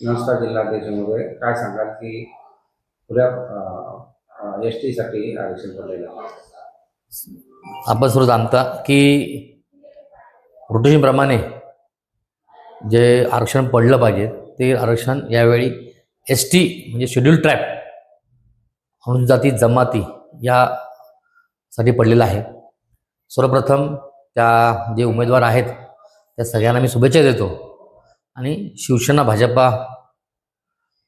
नमस्कार जिल्हाध्यक्षांमध्ये काय सांगाल की पुऱ्या एस टीसाठी आरक्षण पडलेलं आहे? आपण सर्व जाणता की रोटेशनप्रमाणे जे आरक्षण पडलं पाहिजे ते आरक्षण यावेळी एस टी म्हणजे शेड्यूल ट्राईब अनुसूचित जाती जमाती यासाठी पडलेलं आहे. सर्वप्रथम त्या जे उमेदवार आहेत त्या सगळ्यांना मी शुभेच्छा देतो आणि शिवसेना भाजपा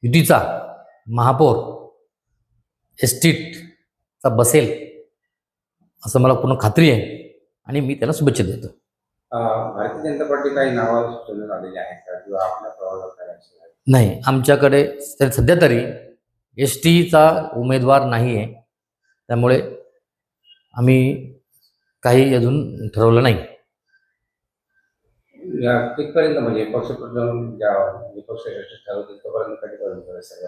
युतीचा महापौर एस टीचा बसेल असं मला पूर्ण खात्री आहे आणि मी त्याला शुभेच्छा देतो. भारतीय जनता पार्टी काही नावं सुचवण्यात आलेली आहेत का किंवा आपल्या प्रवासात करायचं आहे? नाही, आमच्याकडे सध्या तरी एस टीचा उमेदवार नाही आहे, त्यामुळे आम्ही काही अजून ठरवलं नाही. या कितपर्यंत म्हणजे पक्षप्रधान ज्या पक्ष ठरवतील तोपर्यंत कधीपर्यंत करायचं?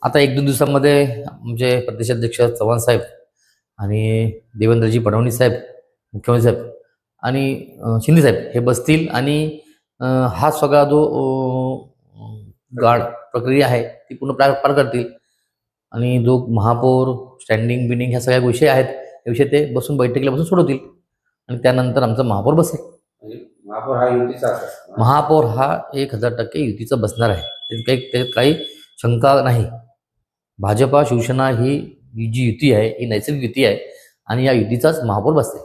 आता 1-2 दिवसांमध्ये आमचे प्रदेशाध्यक्ष चव्हाण साहेब आणि देवेंद्रजी फडणवीस साहेब, मुख्यमंत्री साहेब आणि शिंदे साहेब हे बसतील आणि हा सगळा जो गाड प्रक्रिया आहे ती पूर्ण पार करतील आणि जो महापौर स्टँडिंग बिंडिंग ह्या सगळ्या गोष्टी आहेत त्या विषयी ते बसून बैठकीला बसून सोडवतील आणि त्यानंतर आमचा महापौर बसेल. महापौर हा युतीचा असेल? महापौर हा 1000% युतीचा बसणार आहे, त्याच्यात काही शंका नाही. भाजपा शिवसेना ही जी युती आहे ही नैसर्गिक युती आहे आणि या युतीचाच महापौर बसेल.